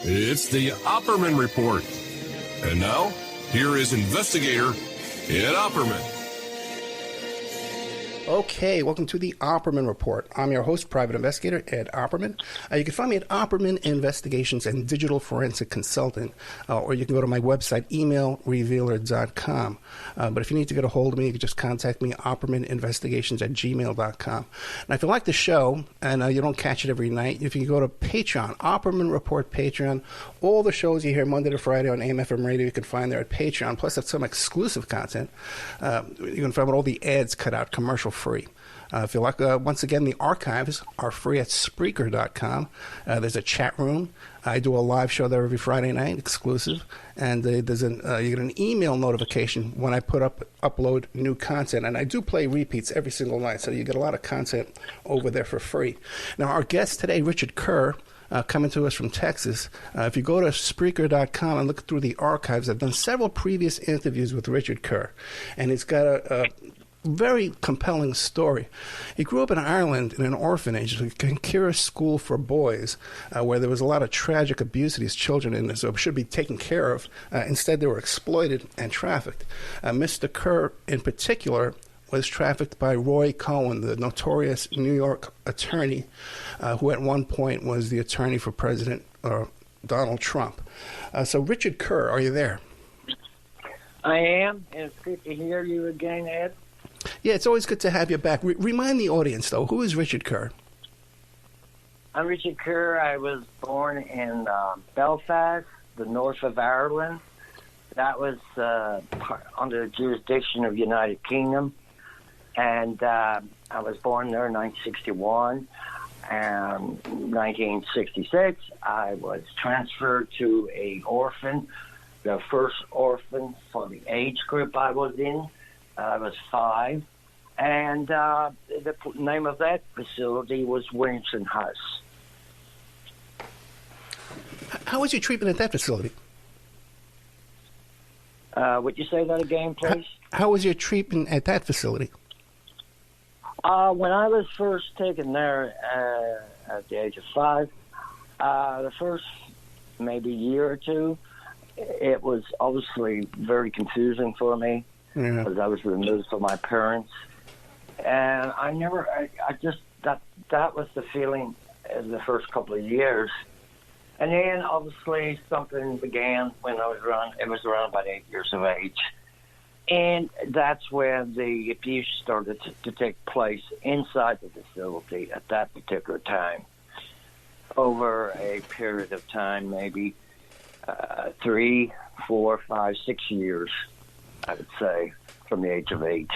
It's the Opperman Report. And now, here is investigator Ed Opperman. Okay, welcome to the Opperman Report. I'm your host, private investigator Ed Opperman. You can find me at Opperman Investigations and Digital Forensic Consultant, or you can go to my website, emailrevealer.com. But if you need to get a hold of me, you can just contact me, oppermaninvestigations@gmail.com. Now, if you like the show and you don't catch it every night, if you go to Patreon, Opperman Report Patreon, all the shows you hear Monday to Friday on AM/FM radio, you can find there at Patreon. Plus, that's some exclusive content. You can find all the ads cut out, commercial free. If you like, once again, the archives are free at Spreaker.com. There's a chat room. I do a live show there every Friday night, exclusive. And there's you get an email notification when I upload new content. And I do play repeats every single night, so you get a lot of content over there for free. Now, our guest today, Richard Kerr, coming to us from Texas. If you go to Spreaker.com and look through the archives, I've done several previous interviews with Richard Kerr. And he's got a very compelling story. He grew up in Ireland in an orphanage, a Kerr school for boys, where there was a lot of tragic abuse of these children in this, so should be taken care of. Instead, they were exploited and trafficked. Mr. Kerr, in particular, was trafficked by Roy Cohn, the notorious New York attorney, who at one point was the attorney for President Donald Trump. So, Richard Kerr, are you there? I am, and it's good to hear you again, Ed. Yeah, it's always good to have you back. Remind the audience, though, who is Richard Kerr? I'm Richard Kerr. I was born in Belfast, the north of Ireland. That was under the jurisdiction of the United Kingdom. And I was born there in 1961. And 1966, I was transferred to an orphan, the first orphan for the age group I was in. I was 5, and the name of that facility was Williamson House. How was your treatment at that facility? Would you say that again, please? How was your treatment at that facility? When I was first taken there at the age of 5, the first maybe year or two, it was obviously very confusing for me. Yeah. Because I was removed from my parents, and I just that was the feeling in the first couple of years, and then obviously something began when I was around. It was around about 8 years of age, and that's when the abuse started to take place inside the facility at that particular time. Over a period of time, maybe 3, 4, 5, 6 years. I would say, from the age of 8.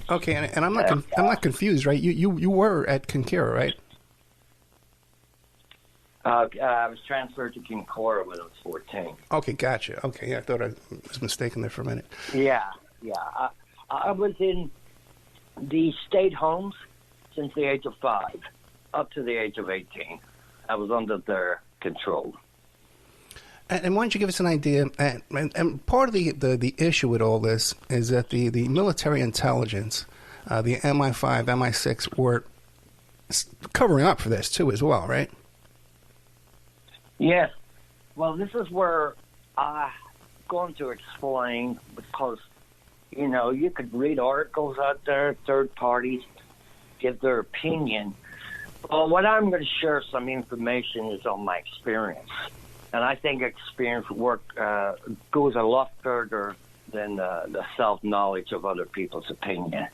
Okay, and I'm not confused, right? You were at Kerr, right? I was transferred to Kerr when I was 14. Okay, gotcha. Okay, yeah, I thought I was mistaken there for a minute. Yeah. I was in the state homes since the age of 5 up to the age of 18. I was under their control. And why don't you give us an idea? And part of the issue with all this is that the military intelligence, the MI5, MI6, were covering up for this too, as well, right? Yes. Well, this is where I'm going to explain, because you could read articles out there, third parties give their opinion. Well, what I'm going to share some information is on my experience. And I think experience work goes a lot further than the self-knowledge of other people's opinion.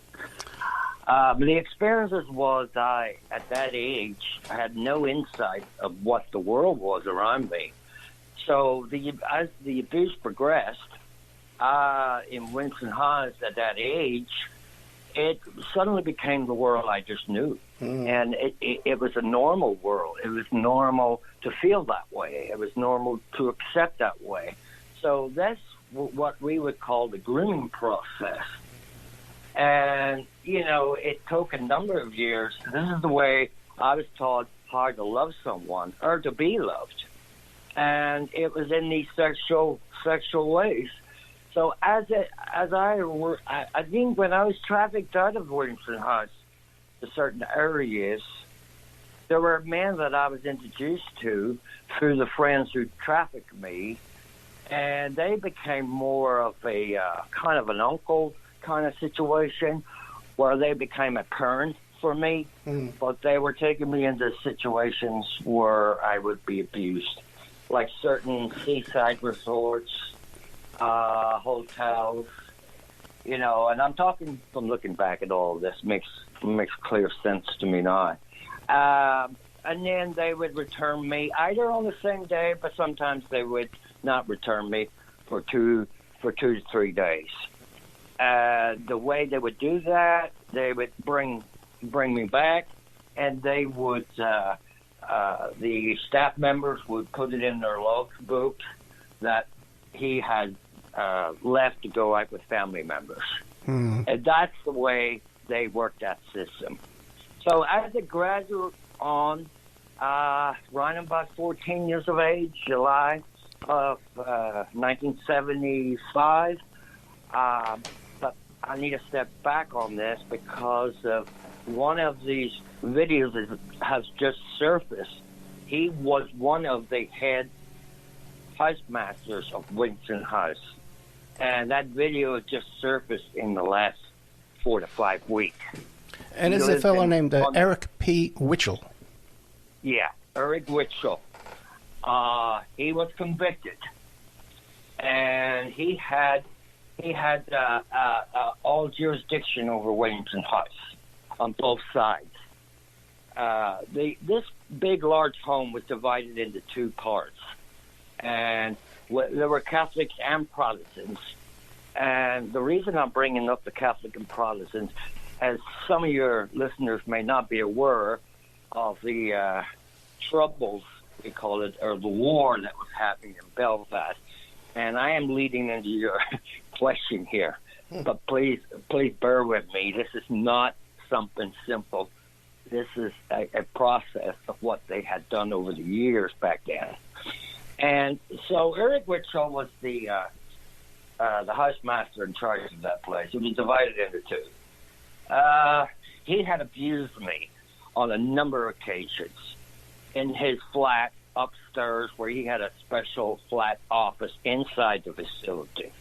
But the experiences was at that age, I had no insight of what the world was around me. So as the abuse progressed in Winston House at that age, it suddenly became the world I just knew. And it was a normal world. It was normal to feel that way. It was normal to accept that way. So that's what we would call the grooming process. And, it took a number of years. This is the way I was taught how to love someone or to be loved. And it was in these sexual ways. So I think when I was trafficked out of Williamson House to certain areas, there were men that I was introduced to through the friends who trafficked me, and they became more of a kind of an uncle kind of situation where they became a parent for me, but they were taking me into situations where I would be abused, like certain seaside resorts, hotels, and I'm talking from looking back at all of this makes clear sense to me now. And then they would return me either on the same day, but sometimes they would not return me for 2 to 3 days. The way they would do that, they would bring me back, and they would the staff members would put it in their logbook that he had left to go out with family members. And that's the way they worked that system. So as a graduate on, around about 14 years of age, July of 1975, but I need to step back on this because of one of these videos that has just surfaced. He was one of the head house masters of Williamson House. And that video just surfaced in the last 4 to 5 weeks. And it's a fellow named Eric P. Witchell. Yeah, Eric Witchell. He was convicted, and he had all jurisdiction over Williamson House on both sides. This big, large home was divided into 2 parts, and there were Catholics and Protestants. And the reason I'm bringing up the Catholic and Protestants, as some of your listeners may not be aware of the troubles, we call it, or the war that was happening in Belfast. And I am leading into your question here, but please bear with me. This is not something simple. This is a process of what they had done over the years back then. And so Eric Witchell was the housemaster in charge of that place. It was divided into 2. He had abused me on a number of occasions in his flat upstairs, where he had a special flat office inside the facility.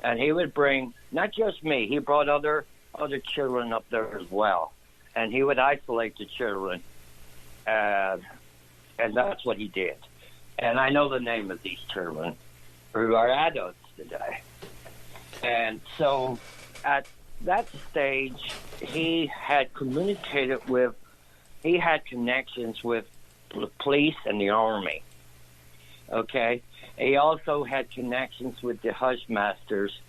And he would bring not just me, he brought other children up there as well. And he would isolate the children. And that's what he did. And I know the name of these children who are adults today. And so at that stage, he had connections with the police and the army. Okay? He also had connections with the house-masters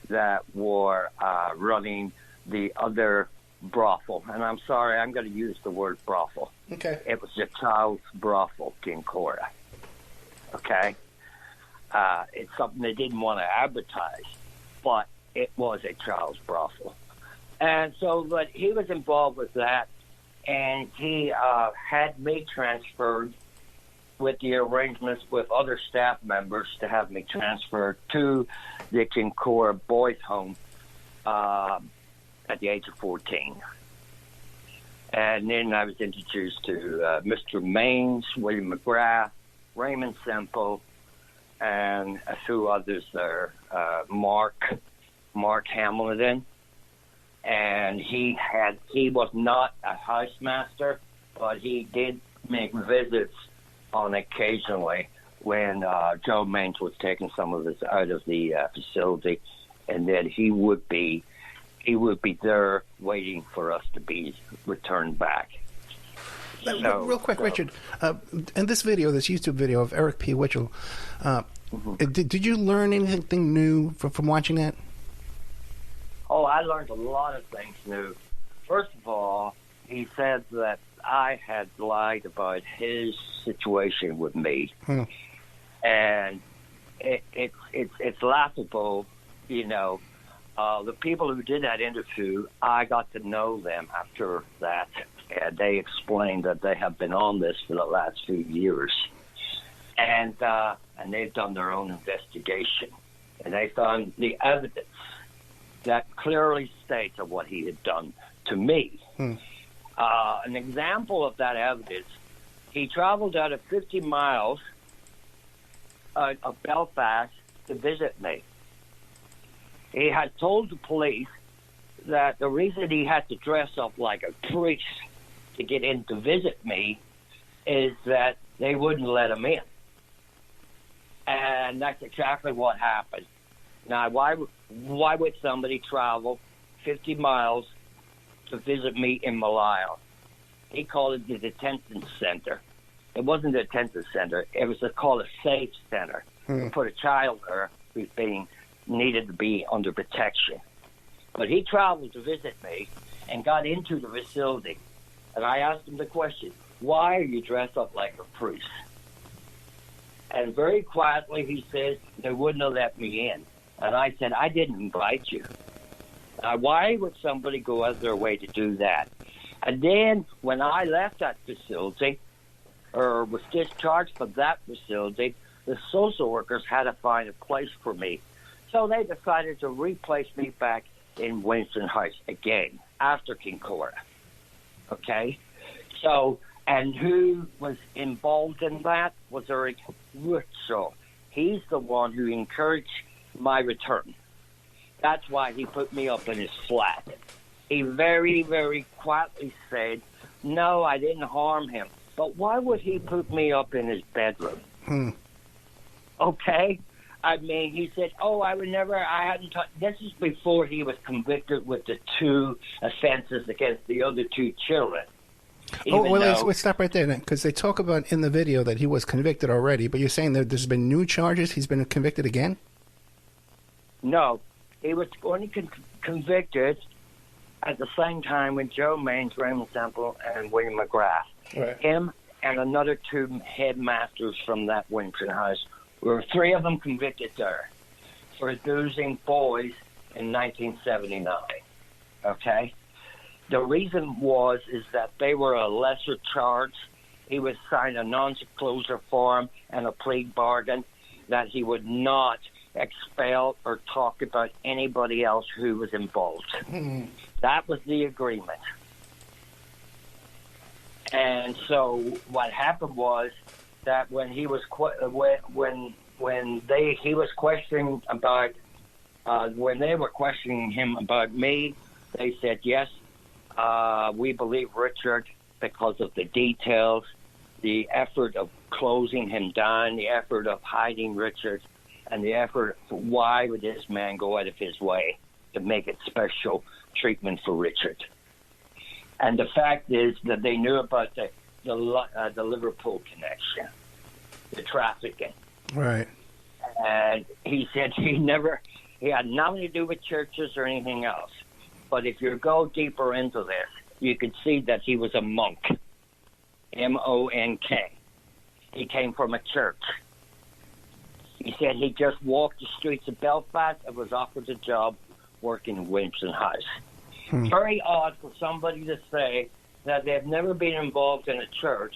that were running the other brothel. And I'm sorry, I'm going to use the word brothel. Okay. It was the child's brothel in Cora. Okay? It's something they didn't want to advertise, but it was a child's brothel. And so, but he was involved with that, and he had me transferred with the arrangements with other staff members to have me transferred to the Kincora Boys Home at the age of 14. And then I was introduced to Mr. Maines, William McGrath, Raymond Semple, and a few others there, Mark Hamilton. And he was not a housemaster, but he did make visits on occasionally when Joe Maines was taking some of us out of the facility, and then he would be there waiting for us to be returned back. Real quick, Richard, in this video, this YouTube video of Eric P. Witchell, did you learn anything new from watching that? Oh, I learned a lot of things new. First of all, he said that I had lied about his situation with me, and it's laughable, you know. The people who did that interview, I got to know them after that, and they explained that they have been on this for the last few years, and they've done their own investigation, and they found the evidence that clearly states of what he had done to me. An example of that evidence, he traveled out of 50 miles of Belfast to visit me. He had told the police that the reason he had to dress up like a priest to get in to visit me is that they wouldn't let him in. And that's exactly what happened. Now, why would somebody travel 50 miles to visit me in Malaysia? He called it the detention center. It wasn't a detention center. It was called a safe center. To put a child there who's needed to be under protection. But he traveled to visit me and got into the facility. And I asked him the question, why are you dressed up like a priest? And very quietly he says, they wouldn't have let me in. And I said, I didn't invite you. Now, why would somebody go out of their way to do that? And then when I left that facility, or was discharged from that facility, the social workers had to find a place for me. So they decided to replace me back in Winston Heights again, after Kincora. Okay? So, and who was involved in that was Eric Rutschel. He's the one who encouraged my return. That's why he put me up in his flat. He very, very quietly said, no, I didn't harm him. But why would he put me up in his bedroom? Okay? I mean, he said, I hadn't this is before he was convicted with the 2 offenses against the other 2 children. Let's stop right there then, because they talk about in the video that he was convicted already, but you're saying that there's been new charges? He's been convicted again? No. He was only convicted at the same time with Joe Maines, Raymond Semple, and William McGrath. Right. Him and another 2 headmasters from that Winston House. There were 3 of them convicted there for abusing boys in 1979. Okay? The reason is that they were a lesser charge. He was signed a non-disclosure form and a plea bargain that he would not expel or talk about anybody else who was involved. That was the agreement. And so what happened was that when he was he was questioning about when they were questioning him about me, they said yes, we believe Richard because of the details, the effort of closing him down, the effort of hiding Richard, and the effort for why would this man go out of his way to make it special treatment for Richard. And the fact is that they knew about the Liverpool connection, the trafficking. Right. And he said he had nothing to do with churches or anything else. But if you go deeper into this, you could see that he was a monk, M-O-N-K. He came from a church. He said he just walked the streets of Belfast and was offered a job working in Winston House. Very odd for somebody to say that they've never been involved in a church,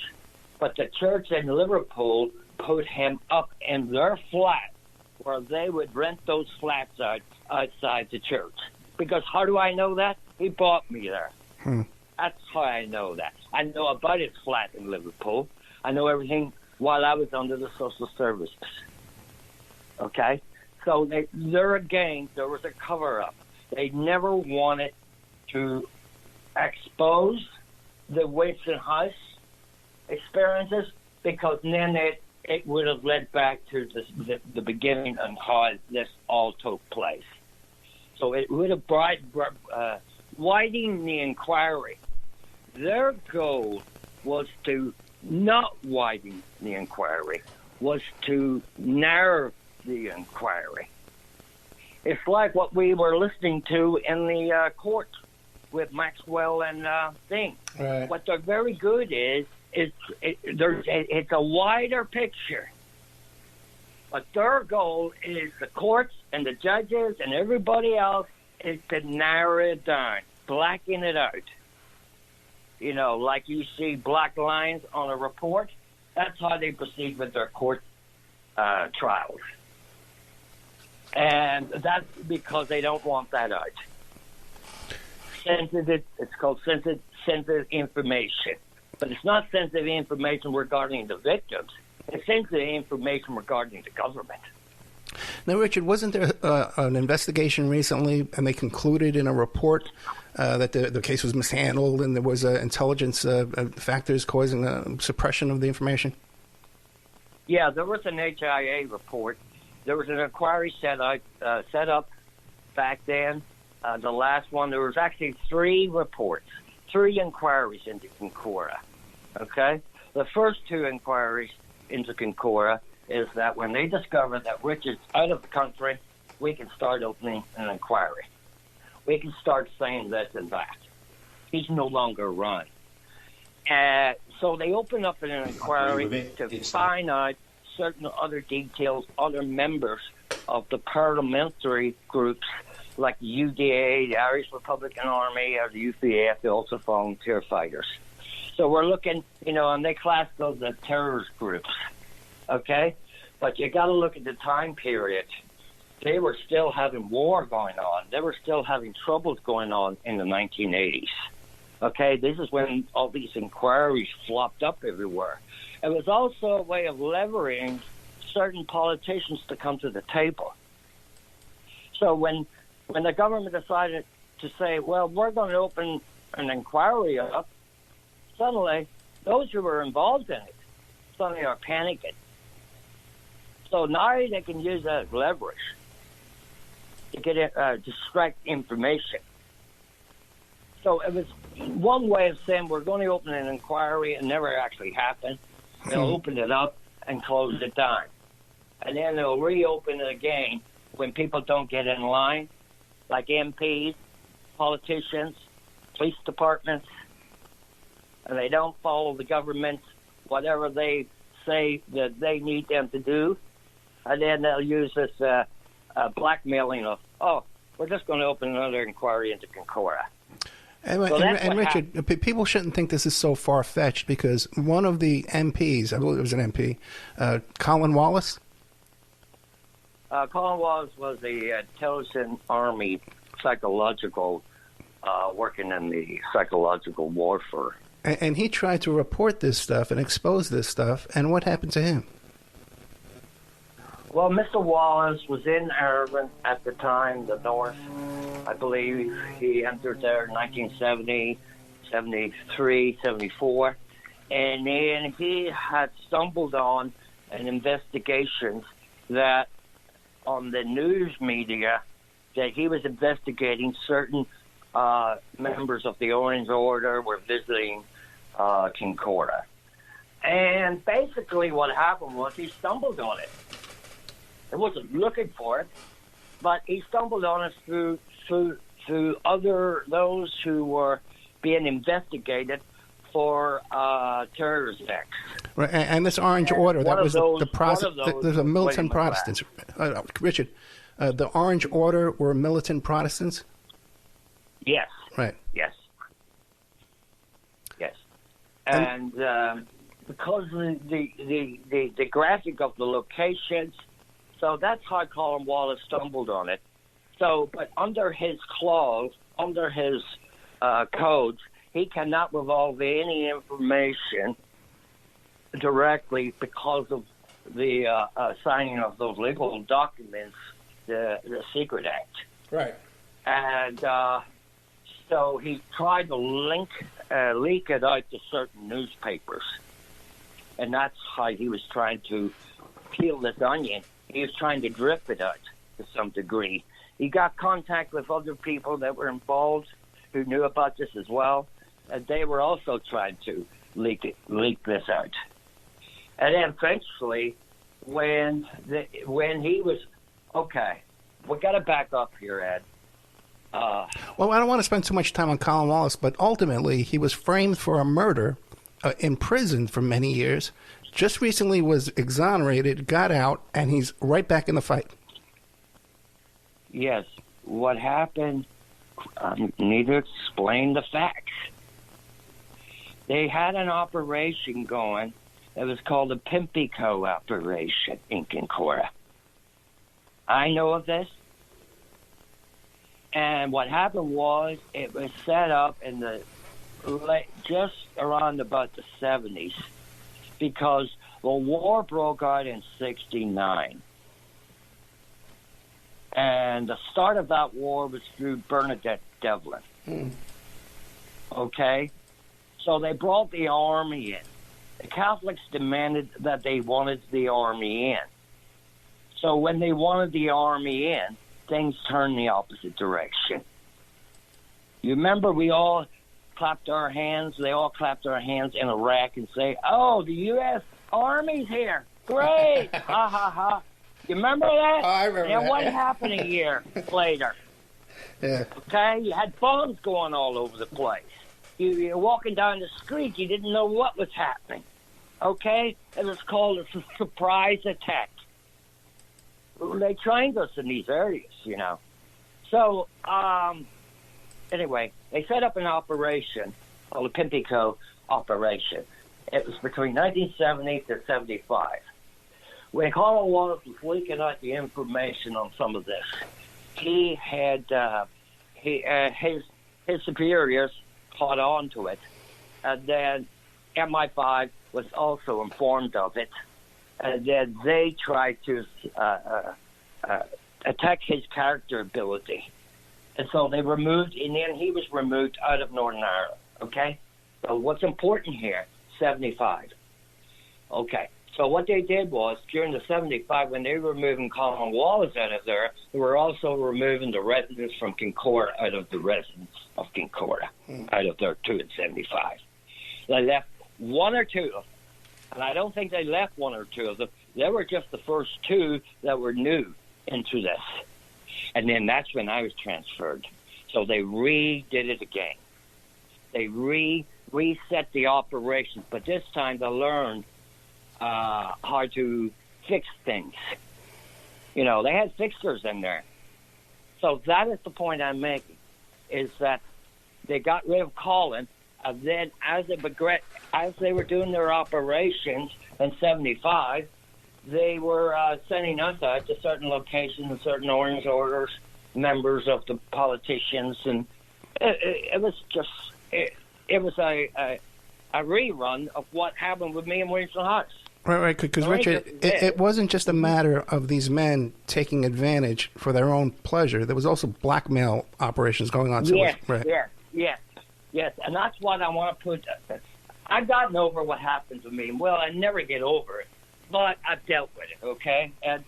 but the church in Liverpool put him up in their flat where they would rent those flats out outside the church. Because how do I know that? He bought me there. That's how I know that. I know about his flat in Liverpool. I know everything while I was under the social services. Okay? So there again, there was a cover-up. They never wanted to expose the Winston House experiences because then it would have led back to the beginning and how this all took place. So it would have widened the inquiry. Their goal was to not widen the inquiry, was to narrow the inquiry. It's like what we were listening to in the court with Maxwell and Thing. Right. What they're very good it's a wider picture. But their goal is the courts and the judges and everybody else is to narrow it down, blacken it out. You know, like you see black lines on a report, that's how they proceed with their court trials. And that's because they don't want that out. sensitive. It's called sensitive information, but it's not sensitive information regarding the victims. It's sensitive information regarding the government. Now, Richard, wasn't there an investigation recently, and they concluded in a report that the case was mishandled and there was intelligence factors causing suppression of the information? Yeah, there was an HIA report. There was an inquiry set up back then. The last one, there was actually 3 reports, 3 inquiries into Concora. Okay? The first 2 inquiries into Concora is that when they discover that Richard's out of the country, we can start opening an inquiry. We can start saying this and that. He's no longer run. So they open up an inquiry to find out certain other details, other members of the parliamentary groups like the UDA, the Irish Republican Army, or the UPF, they also volunteer fighters. So we're looking, and they class those as terrorist groups, okay? But you got to look at the time period. They were still having war going on. They were still having troubles going on in the 1980s, okay? This is when all these inquiries flopped up everywhere. It was also a way of leveraging certain politicians to come to the table. So when the government decided to say, well, we're going to open an inquiry up, suddenly those who were involved in it suddenly are panicking. So now they can use that as leverage to get distract information. So it was one way of saying we're going to open an inquiry. It never actually happened. They'll open it up and close it down. And then they'll reopen it again when people don't get in line, like MPs, politicians, police departments, and they don't follow the government, whatever they say that they need them to do. And then they'll use this blackmailing of, we're just going to open another inquiry into Concora. And Richard, people shouldn't think this is so far-fetched because one of the MPs, I believe it was an MP, Colin Wallace? Colin Wallace was the Towson Army psychological, working in the psychological warfare. And he tried to report this stuff and expose this stuff, and what happened to him? Well, Mr. Wallace was in Ireland at the time, the North. I believe he entered there in 1970, 73, 74. And then he had stumbled on an investigation that on the news media that he was investigating certain members of the Orange Order were visiting Concora. And basically what happened was he stumbled on it. He wasn't looking for it, but he stumbled on it through those who were being investigated for terrorist acts. Right, and this Orange Order, that was there's a militant Protestants. Richard, the Orange Order were militant Protestants? Yes. Right. Yes. Yes. And because of the graphic of the locations, so that's how Colin Wallace stumbled on it. So, but under his clause, under his codes, he cannot revolve any information directly because of the signing of those legal documents, the Secret Act. Right. And so he tried to leak it out to certain newspapers. And that's how he was trying to peel this onion. He was trying to drip it out to some degree. He got contact with other people that were involved who knew about this as well, and they were also trying to leak this out. And then eventually, when he was, okay, we got to back up here, Ed. Well, I don't want to spend too much time on Colin Wallace, but ultimately he was framed for a murder, imprisoned for many years, just recently was exonerated, got out, and he's right back in the fight. Yes. What happened, I need to explain the facts. They had an operation going that was called the Pimpico operation in Concora. I know of this. And what happened was it was set up in the just around about the 70s because the war broke out in 69. And the start of that war was through Bernadette Devlin. Okay? So they brought the army in. The Catholics demanded that they wanted the army in. So when they wanted the army in, things turned the opposite direction. You remember we all clapped our hands, they all clapped our hands in Iraq and say, oh, the U.S. Army's here. Great. Ha, ha, ha. You remember that? Oh, I remember and that. what happened a year later? Yeah. Okay? You had bombs going all over the place. You're walking down the street, you didn't know what was happening. Okay? It was called a surprise attack. They trained us in these areas, you know. So, anyway, they set up an operation, called the Pimpico operation. It was between 1970 to 75. When Colin Wallace was leaking out the information on some of this, he had his superiors caught on to it, and then MI5 was also informed of it, and then they tried to attack his character ability, and so they removed, and then he was removed out of Northern Ireland. Okay, so what's important here? 75. Okay. So what they did was, during the 75, when they were removing Colin Wallace out of there, they were also removing the residents from Kincora out of the residents of Kincora, out of there too in 75. They left one or two of them, and I don't think they left one or two of them. They were just the first two that were new into this. And then that's when I was transferred. So they redid it again. They reset the operation, but this time they learned how to fix things. You know, they had fixers in there. So that is the point I'm making, is that they got rid of Colin, and then as they were doing their operations in 75, they were sending us out to certain locations and certain orange orders, members of the politicians, and it was just it was a rerun of what happened with me in Williamson Heights. Right, because Richard, it wasn't just a matter of these men taking advantage for their own pleasure. There was also blackmail operations going on. Yes, right. yes, and that's what I want to put. I've gotten over what happened to me. Well, I never get over it, but I've dealt with it, okay? And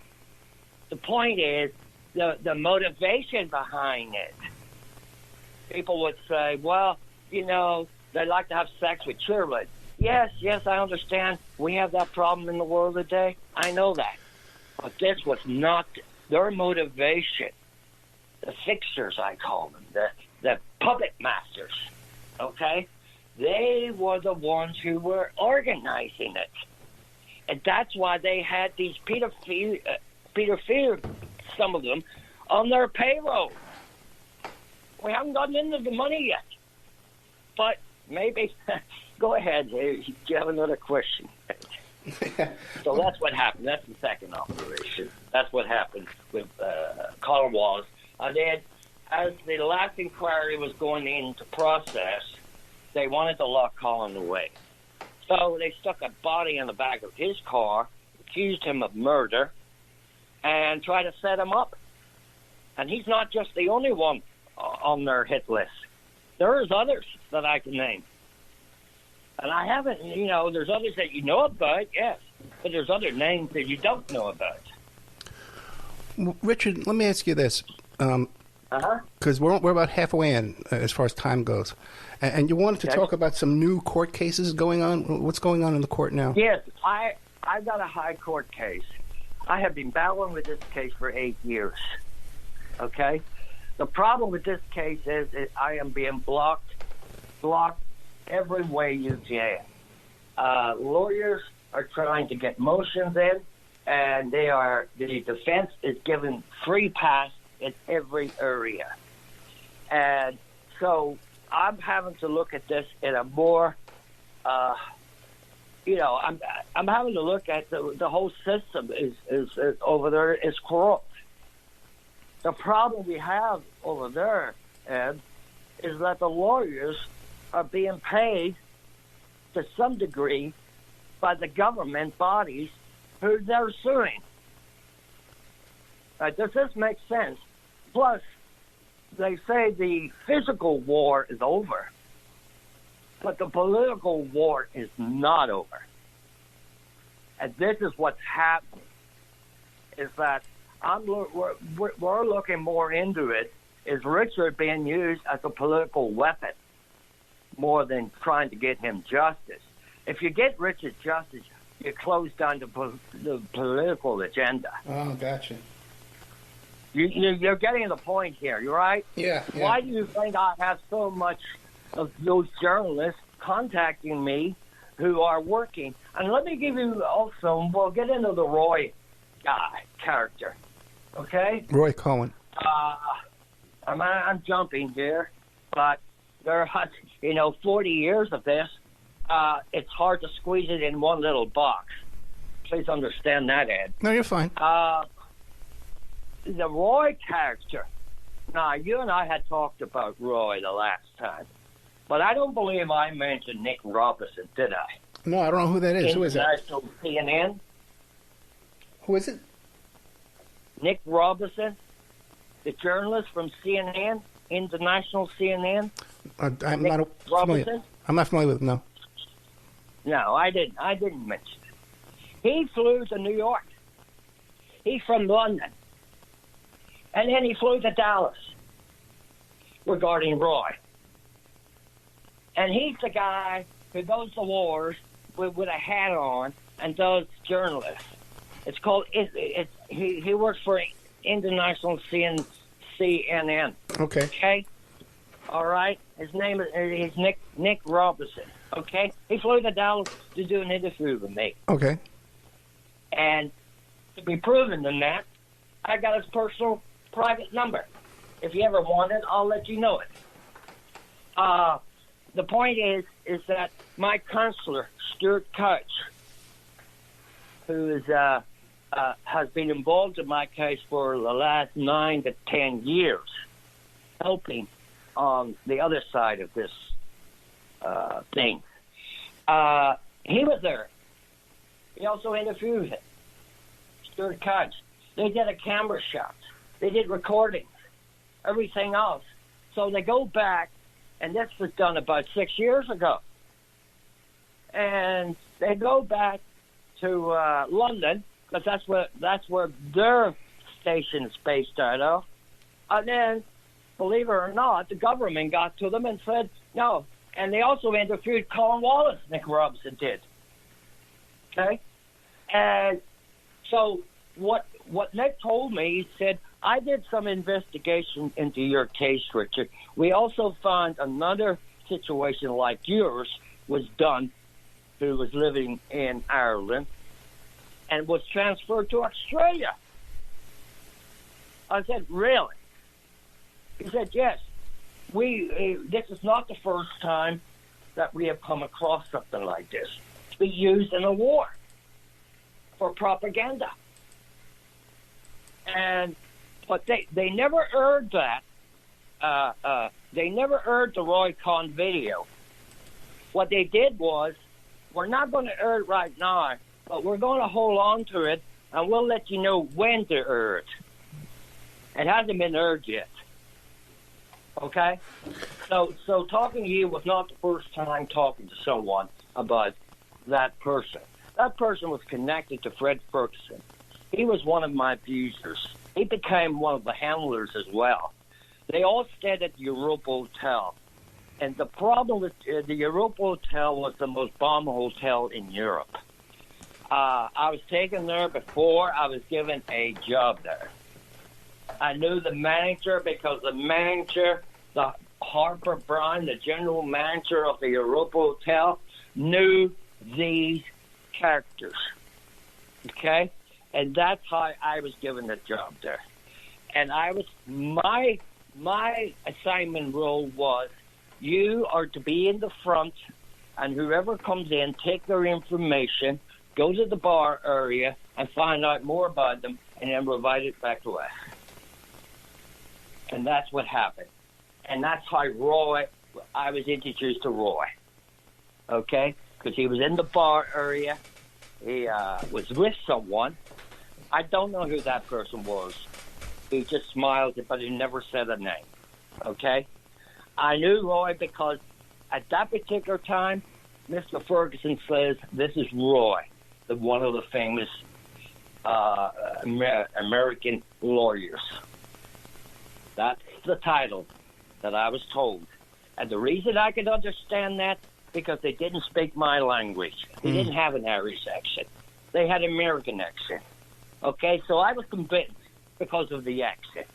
the point is the motivation behind it. People would say, well, you know, they like to have sex with cheerleaders. Yes, I understand. We have that problem in the world today. I know that. But this was not their motivation. The fixers, I call them, the puppet masters, okay? They were the ones who were organizing it. And that's why they had these Peter Fear, some of them, on their payroll. We haven't gotten into the money yet. But maybe... Go ahead. Do you have another question? So that's what happened. That's the second operation. That's what happened with Colin Wallace. And then, as the last inquiry was going into process, they wanted to lock Colin away. So they stuck a body in the back of his car, accused him of murder, and tried to set him up. And he's not just the only one on their hit list. There's others that I can name. And I haven't, you know, there's others that you know about, yes, but there's other names that you don't know about. Richard, let me ask you this, because we're about halfway in as far as time goes, and you wanted to talk about some new court cases going on. What's going on in the court now? Yes, I've got a high court case. I have been battling with this case for 8 years, okay? The problem with this case is I am being blocked every way you can. Lawyers are trying to get motions in, and the defense is given free pass in every area. And so I'm having to look at this in a more, I'm having to look at the whole system is over there is corrupt. the problem we have over there, Ed, is that the lawyers are being paid to some degree by the government bodies who they're suing. Does this make sense? Plus, they say the physical war is over, but the political war is not over. And this is what's happening, is that we're looking more into it. Is Richard being used as a political weapon more than trying to get him justice? If you get Richard justice, you close down the political agenda. Oh, gotcha. You're getting the point here, you right? Yeah. Why do you think I have so much of those journalists contacting me who are working? And let me give you also, we'll get into the Roy character, okay? Roy Cohn. I'm jumping here, but there are, 40 years of this. It's hard to squeeze it in one little box. Please understand that, Ed. No, you're fine. The Roy character. Now, you and I had talked about Roy the last time, but I don't believe I mentioned Nick Robinson, did I? No, I don't know who that is. Who is that? International CNN. Who is it? Nick Robinson, the journalist from CNN, International CNN. I'm Nick not Robinson? familiar. I'm not familiar with him, no. No, I didn't mention it. He flew to New York. He's from London. And then he flew to Dallas regarding Roy. And he's the guy who goes to wars with a hat on and does journalists. It's called, he works for International CNN. Okay. Okay? All right? His name is Nick Robinson. Okay? He flew to Dallas to do an interview with me. Okay. And to be proven in that, I got his personal private number. If you ever want it, I'll let you know it. The point is that my counselor, Stuart Couch, who is has been involved in my case for the last 9 to 10 years, helping on the other side of this thing. He was there. He also interviewed him. Stuart Couch. They did a camera shot. They did recordings, everything else. So they go back, and this was done about 6 years ago. And they go back to London, because that's where their station is based out of. And then, believe it or not, the government got to them and said no. And they also interviewed Colin Wallace, Nick Robinson did. Okay? And so what Nick told me, he said, I did some investigation into your case, Richard. We also found another situation like yours was done, who was living in Ireland and was transferred to Australia. I said, really? He said, yes. This is not the first time that we have come across something like this to be used in a war for propaganda. But they never aired that. They never aired the Roy Cohn video. What they did was, we're not going to air it right now, but we're going to hold on to it, and we'll let you know when to air it. It hasn't been aired yet. Okay? So talking to you was not the first time talking to someone about that person. That person was connected to Fred Ferguson. He was one of my abusers. He became one of the handlers as well. They all stayed at the Europa Hotel. And the problem with the Europa Hotel was the most bomb hotel in Europe. I was taken there before I was given a job there. I knew the manager because the manager, the Harper Brown, the general manager of the Europa Hotel, knew these characters. Okay? And that's how I was given the job there. And my assignment role was, you are to be in the front, and whoever comes in, take their information, go to the bar area, and find out more about them, and then provide it back to us. And that's what happened. And that's how I was introduced to Roy. Okay? Because he was in the bar area. He was with someone. I don't know who that person was. He just smiled, but he never said a name. Okay? I knew Roy because at that particular time, Mr. Ferguson says, this is Roy, one of the famous American lawyers. That's the title that I was told. And the reason I could understand that, because they didn't speak my language. They didn't have an Irish accent. They had an American accent. Okay, so I was convinced because of the accent.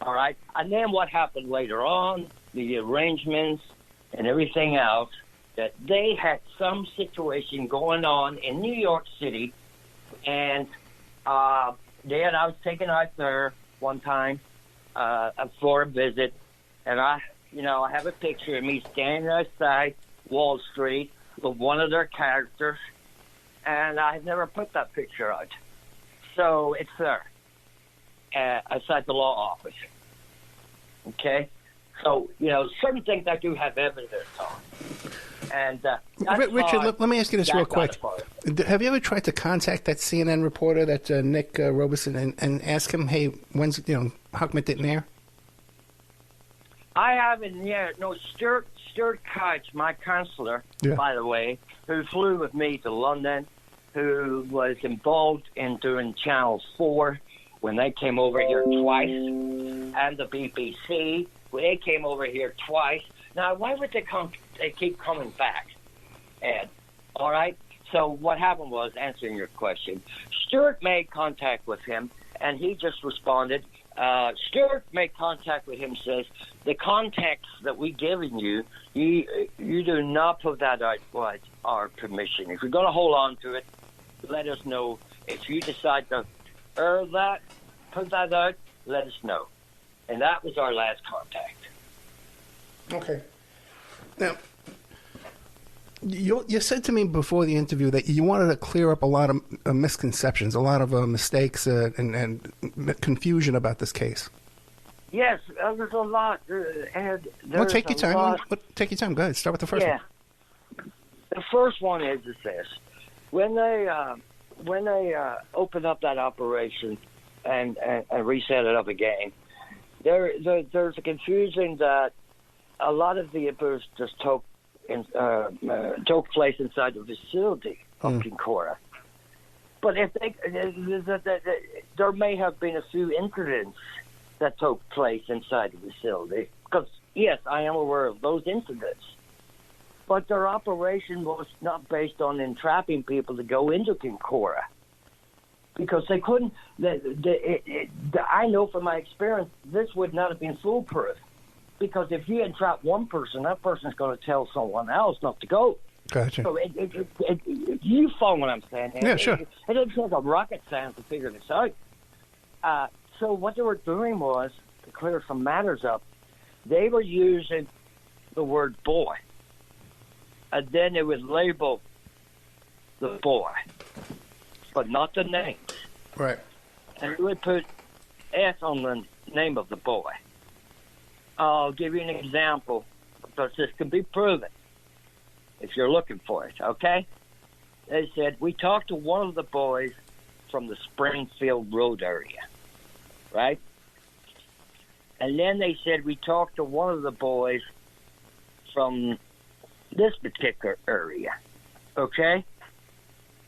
All right? And then what happened later on, the arrangements and everything else, that they had some situation going on in New York City, and then I was taken out there one time for a visit, and I have a picture of me standing outside Wall Street with one of their characters, and I've never put that picture out. So it's there outside the law office. Okay? So, certain things I do have evidence on. And Richard, let me ask you this real quick. Have you ever tried to contact that CNN reporter, that Nick Robeson, and ask him, hey, how come it didn't air? I haven't yet. No, Stuart Couch, my counselor, by the way, who flew with me to London, who was involved in doing Channel 4 when they came over here twice, and the BBC, when they came over here twice. Now, why would they keep coming back, Ed? All right? So what happened was, answering your question, Stuart made contact with him, and he just responded. Stuart made contact with him, says, the context that we've given you, you do not put that out without our permission. If you're going to hold on to it, let us know. If you decide to put that out, let us know. And that was our last contact. Okay. Now, you said to me before the interview that you wanted to clear up a lot of misconceptions, a lot of mistakes and confusion about this case. Yes, there's a lot. Ed, take your time. Take your time. Go ahead. Start with the first one. The first one is this: when they opened up that operation and reset it up again, there's a confusion that a lot of the abuse just took place inside the facility of Kincora. But if there may have been a few incidents that took place inside the facility, because yes, I am aware of those incidents. But their operation was not based on entrapping people to go into Kincora, because they couldn't. I know from my experience, this would not have been foolproof. Because if you entrap one person, that person's going to tell someone else not to go. Gotcha. So you follow what I'm saying? Yeah, sure. It doesn't take a rocket science to figure this out. So what they were doing was, to clear some matters up, they were using the word boy. And then they would label the boy, but not the names. Right. And they would put S on the name of the boy. I'll give you an example, because this can be proven if you're looking for it, okay? They said, we talked to one of the boys from the Springfield Road area, right? And then they said, we talked to one of the boys from this particular area, okay?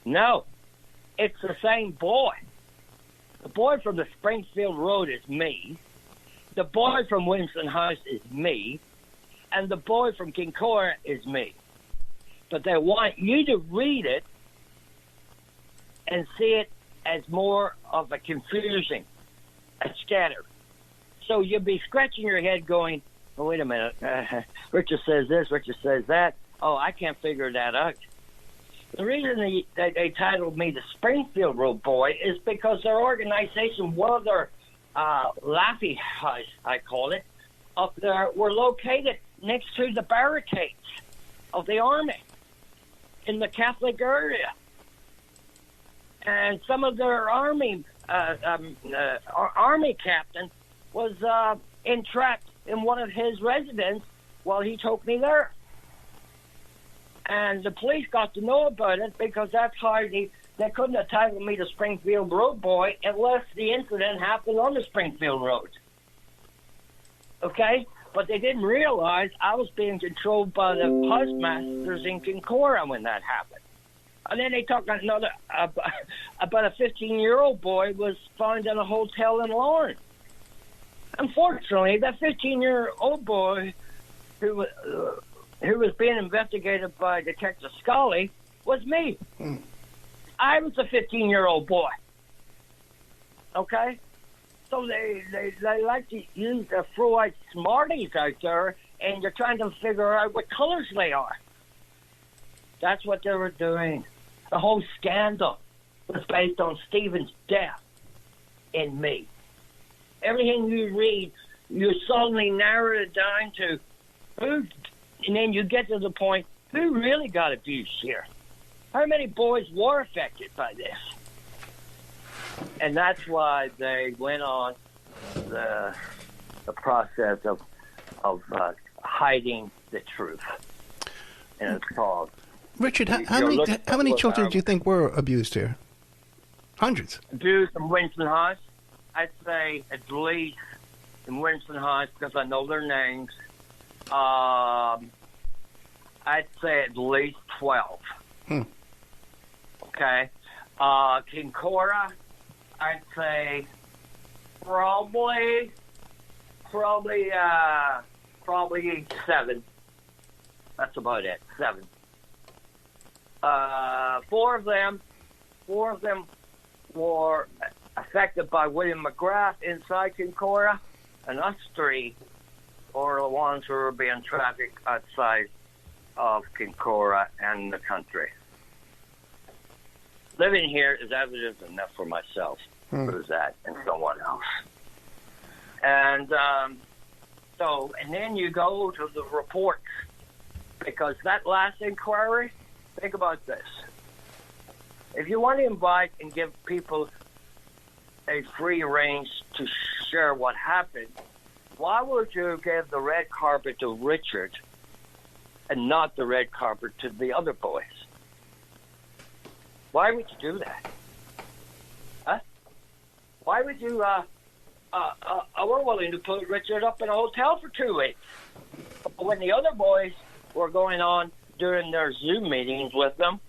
No, it's the same boy. The boy from the Springfield Road is me. The boy from Winston House is me, and the boy from Kincora is me. But they want you to read it and see it as more of a confusion, a scatter. So you'll be scratching your head going, oh, wait a minute, Richard says this, Richard says that. Oh, I can't figure that out. The reason they titled me the Springfield Road Boy is because their organization, one of their Laffy House, I call it, up there, were located next to the barricades of the army in the Catholic area. And some of their army captains was entrapped in one of his residences while he took me there. And the police got to know about it because that's how they couldn't have titled me the Springfield Road Boy unless the incident happened on the Springfield Road. Okay? But they didn't realize I was being controlled by the postmasters in Kincora when that happened. And then they talked about a 15-year-old boy was found in a hotel in Lawrence. Unfortunately, that 15-year-old boy who was being investigated by Detective Scully was me. I was a 15-year-old boy. Okay? So they like to use the Freud smarties out there, and you're trying to figure out what colors they are. That's what they were doing. The whole scandal was based on Stephen's death in me. Everything you read, you suddenly narrow it down to who, and then you get to the point, who really got abused here? How many boys were affected by this? And that's why they went on the process of hiding the truth. And it's called... Richard, how many children do you think were abused here? Hundreds. Abused in Winston House? I'd say at least in Winston House, because I know their names, I'd say at least 12. Okay. Kincora, I'd say probably 7. That's about it. 7. 4 of them were affected by William McGrath inside Kincora, and us 3 were the ones who were being trafficked outside of Kincora and the country. Living here is evidence enough for myself. Who's that? And someone else. And and then you go to the reports, because that last inquiry, think about this. If you want to invite and give people a free range to share what happened, why would you give the red carpet to Richard and not the red carpet to the other boys? Why would you do that? Huh? Why would you, we're willing to put Richard up in a hotel for 2 weeks. But when the other boys were going on during their Zoom meetings with them,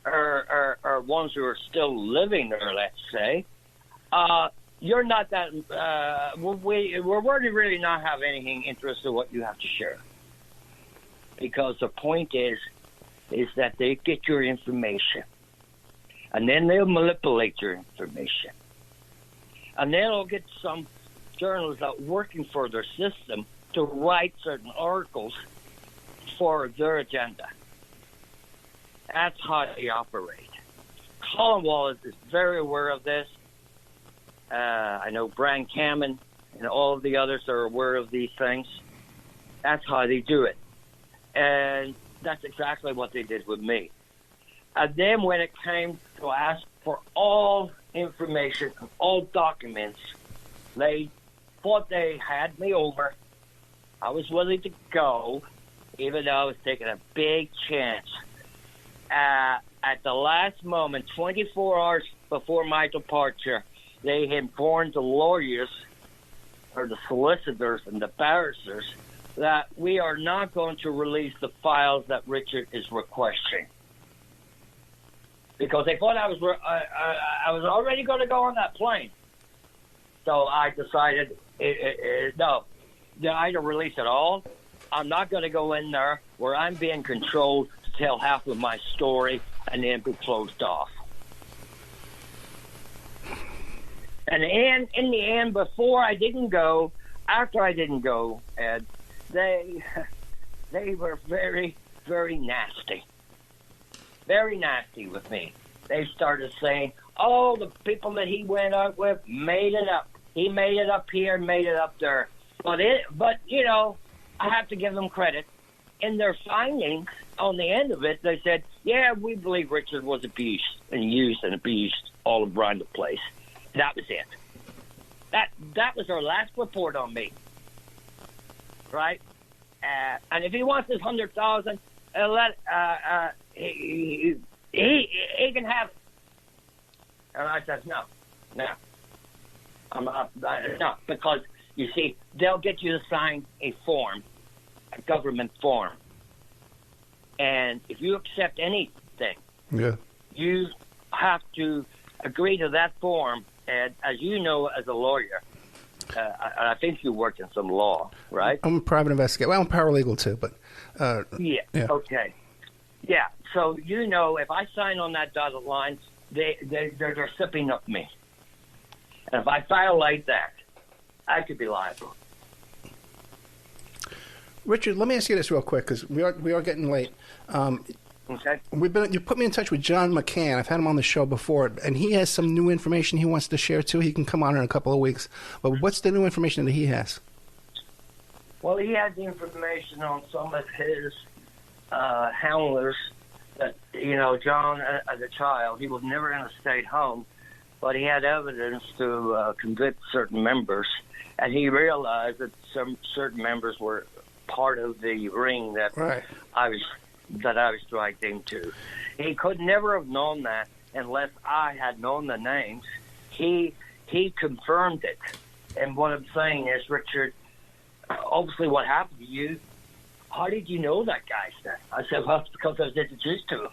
or ones who are still living there, let's say, you're not that, we're really not have anything interested in what you have to share. Because the point is that they get your information. And then they'll manipulate your information. And then they'll get some journalists out working for their system to write certain articles for their agenda. That's how they operate. Colin Wallace is very aware of this. I know Brian Cameron and all of the others are aware of these things. That's how they do it. And that's exactly what they did with me. And then when it came to ask for all information and all documents, they thought they had me over. I was willing to go, even though I was taking a big chance. At the last moment, 24 hours before my departure, they informed the lawyers, or the solicitors and the barristers, that we are not going to release the files that Richard is requesting. Because they thought I was already going to go on that plane. So I decided, no, they either release it all. I'm not going to go in there where I'm being controlled to tell half of my story and then be closed off. And in the end, before I didn't go, after I didn't go, Ed, they were very, very nasty. Very nasty with me. They started saying, oh, the people that he went out with made it up. He made it up here, made it up there. But you know, I have to give them credit. In their findings, on the end of it, they said, yeah, we believe Richard was abused and used and abused all around the place. That was it. That was her last report on me, right? And if he wants his 100,000, he can have it. And I said, no, no, because you see, they'll get you to sign a form, a government form, and if you accept anything, you have to agree to that form. And as you know, as a lawyer, I think you worked in some law, right? I'm a private investigator. Well, I'm paralegal too, but yeah. Okay. Yeah. So you know, if I sign on that dotted line, they're sipping up me, and if I violate that, I could be liable. Richard, let me ask you this real quick because we are getting late. Okay. You put me in touch with John McCann. I've had him on the show before, and he has some new information he wants to share too. He can come on in a couple of weeks. But what's the new information that he has? Well, he had the information on some of his handlers that, John, as a child, he was never in a state home, but he had evidence to convict certain members, and he realized that some certain members were part of the ring that I was dragged into. He could never have known that unless I had known the names. He confirmed it. And what I'm saying is, Richard, obviously what happened to you, how did you know that guy's name? I said, well, it's because I was introduced to him.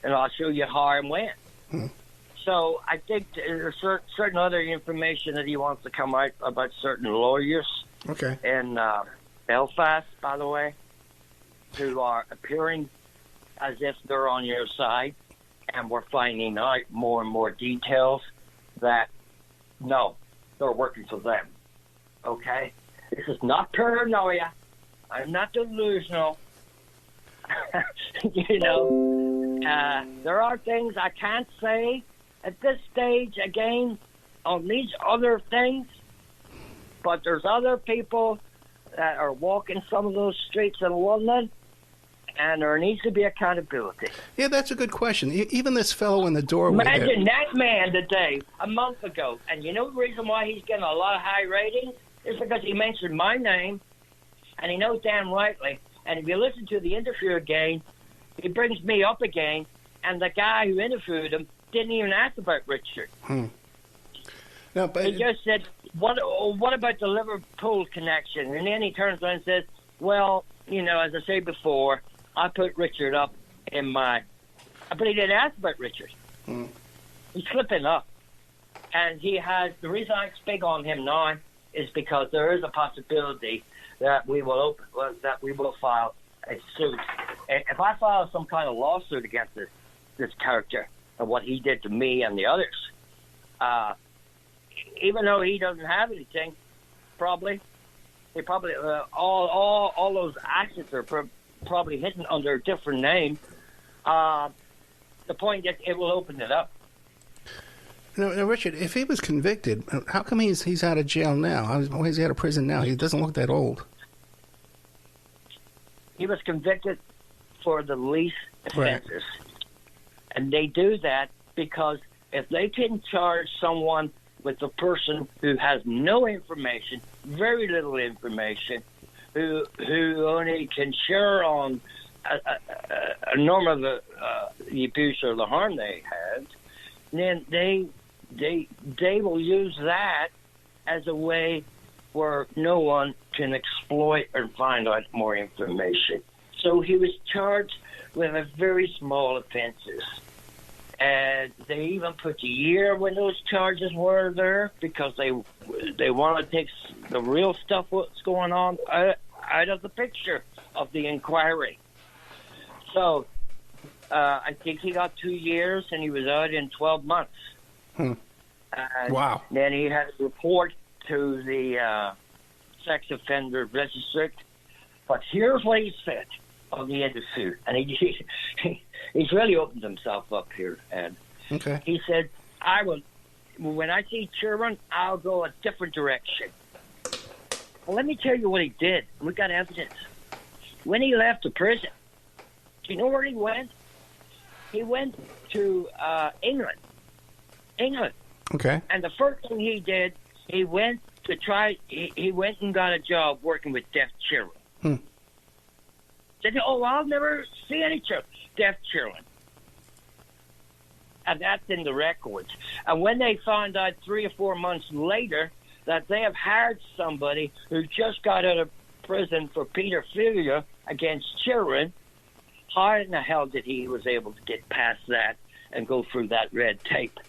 And I'll show you how and when. So I think there's certain other information that he wants to come out about certain lawyers in Belfast, by the way, who are appearing as if they're on your side, and we're finding out more and more details that, no, they're working for them, okay? This is not paranoia. I'm not delusional. There are things I can't say at this stage, again, on these other things, but there's other people that are walking some of those streets in London, and there needs to be accountability. Yeah, that's a good question. Even this fellow in the doorway. Imagine that man today, a month ago, and you know the reason why he's getting a lot of high ratings is because he mentioned my name, and he knows damn rightly. And if you listen to the interview again, he brings me up again, and the guy who interviewed him didn't even ask about Richard. No, but he just said, what about the Liverpool connection? And then he turns around and says, well, as I said before, I put Richard up in my... But he didn't ask about Richard. He's slipping up. And he has... The reason I speak on him now is because there is a possibility that we will file a suit. If I file some kind of lawsuit against this character and what he did to me and the others, even though he doesn't have anything, he probably all those actions are probably hidden under a different name. The point is, it will open it up. Now, Richard, if he was convicted, how come he's out of jail now? Why is he out of prison now? He doesn't look that old. He was convicted for the least offenses. And they do that because if they can charge someone with a person who has no information, very little information, who only can share on a norm of the abuse or the harm they had, then they will use that as a way where no one can exploit or find out more information. So he was charged with a very small offenses. And they even put the year when those charges were there because they want to take the real stuff, what's going on, out of the picture of the inquiry. So I think he got 2 years and he was out in 12 months. Wow. Then he had to report to the sex offender registry. But here's what he said on the interview. And he's really opened himself up here, Ed. Okay. He said, when I see children, I'll go a different direction. Well, let me tell you what he did. We got evidence. When he left the prison, do you know where he went? He went to England. Okay. And the first thing he did, he went to try. He went and got a job working with deaf children. Said, "Oh, I'll never see any deaf children," and that's in the records. And when they found out 3 or 4 months later that they have hired somebody who just got out of prison for pedophilia against children, how in the hell did he was able to get past that and go through that red tape?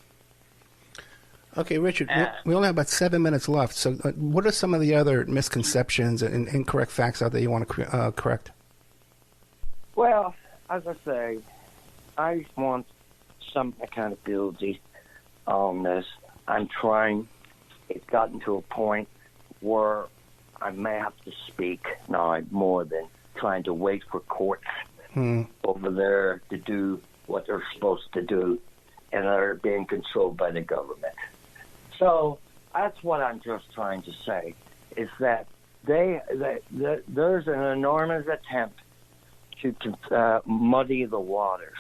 Okay, Richard, we only have about 7 minutes left. So what are some of the other misconceptions and incorrect facts out there you want to correct? Well, as I say, I want some accountability on this. I'm trying. It's gotten to a point where I may have to speak now more than trying to wait for courts over there to do what they're supposed to do, and are being controlled by the government. So that's what I'm just trying to say, is that there's an enormous attempt to muddy the waters,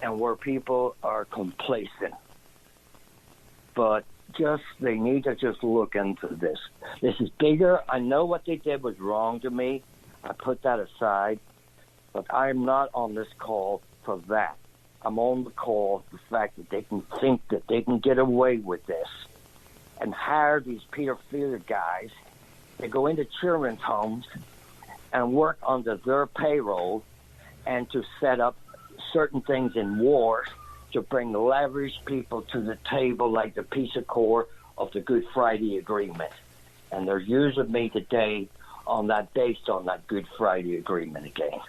and where people are complacent. But they need to just look into this. This is bigger. I know what they did was wrong to me. I put that aside. But I'm not on this call for that. I'm on the call for the fact that they can think that they can get away with this and hire these pedophilia guys to go into children's homes and work under their payroll and to set up certain things in wars to bring leverage people to the table, like the Peace Accord of the Good Friday Agreement. And they're using me today on that, based on that Good Friday Agreement again.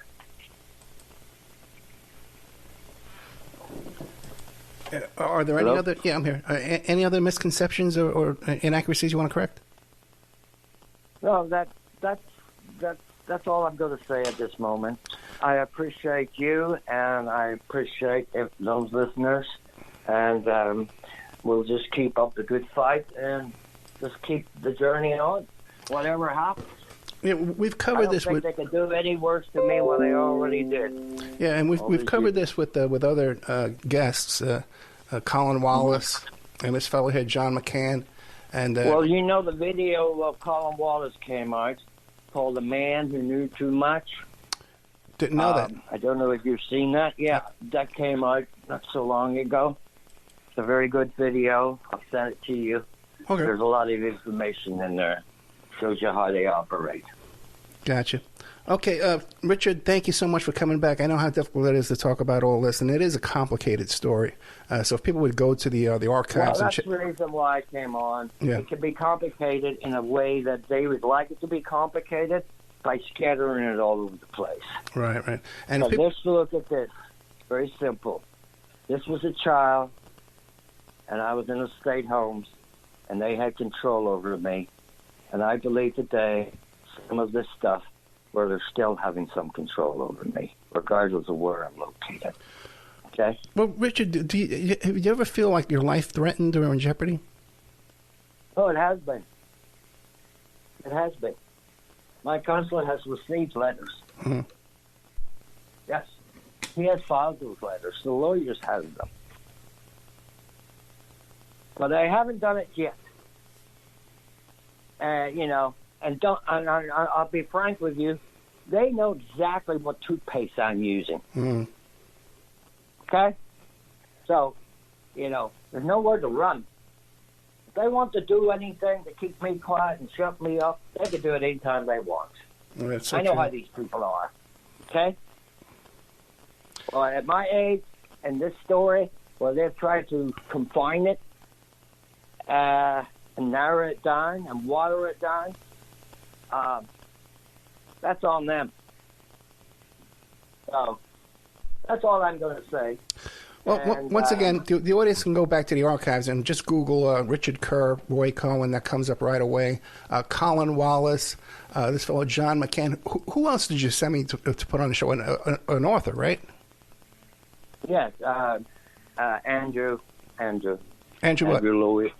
Are there any other? Yeah, I'm here. Any other misconceptions or inaccuracies you want to correct? No, that's all I'm going to say at this moment. I appreciate you, and I appreciate those listeners, and we'll just keep up the good fight and just keep the journey on, whatever happens. Yeah, we've covered this with. I don't think they could do any worse to me than they already did. Yeah, and we've covered this with other guests, Colin Wallace and this fellow here, John McCann, and. Well, you know, the video of Colin Wallace came out called "The Man Who Knew Too Much." Didn't know that. I don't know if you've seen that. Yeah, that came out not so long ago. It's a very good video. I'll send it to you. Okay. There's a lot of information in there. Shows you how they operate. Gotcha. Okay, Richard, thank you so much for coming back. I know how difficult it is to talk about all this, and it is a complicated story. So if people would go to the archives... Well, that's the reason why I came on. Yeah. It can be complicated in a way that they would like it to be complicated by scattering it all over the place. Right, right. And so let's look at this. Very simple. This was a child, and I was in the state homes, and they had control over me. And I believe today some of this stuff where they're still having some control over me, regardless of where I'm located. Okay? Well, Richard, have you ever feel like your life threatened or in jeopardy? Oh, it has been. It has been. My consulate has received letters. Mm-hmm. Yes. He has filed those letters. The lawyers have them. But I haven't done it yet. And I'll be frank with you, they know exactly what toothpaste I'm using. Mm-hmm. Okay? So, there's nowhere to run. If they want to do anything to keep me quiet and shut me up, they can do it anytime they want. Well, that's so I know true. how these people are. Okay? Well, at my age, and this story, where they've tried to confine it, and narrow it down and water it down, that's on them. So that's all I'm going to say. Well, and, once again, the audience can go back to the archives and just Google Richard Kerr, Roy Cohn. That comes up right away. Colin Wallace, this fellow John McCann. Who else did you send me to put on the show? An author, right? Yes, Andrew what? Louis.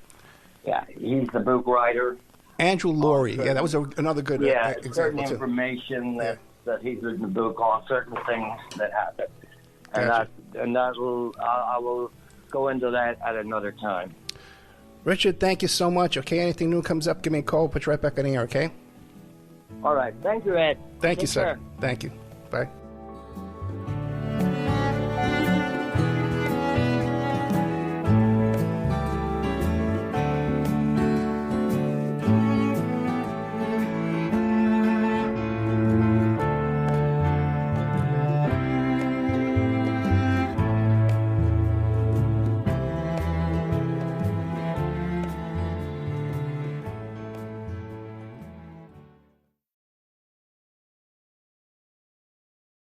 Yeah, he's the book writer. Andrew Laurie. Yeah, that was another good certain example too. information that he's written the book on, certain things that happen, and Gotcha. I will go into that at another time. Richard, thank you so much. Okay, anything new comes up, give me a call. Put you right back on the air, okay? All right. Thank you, Ed. Thank you, Take sir. care. Thank you. Bye.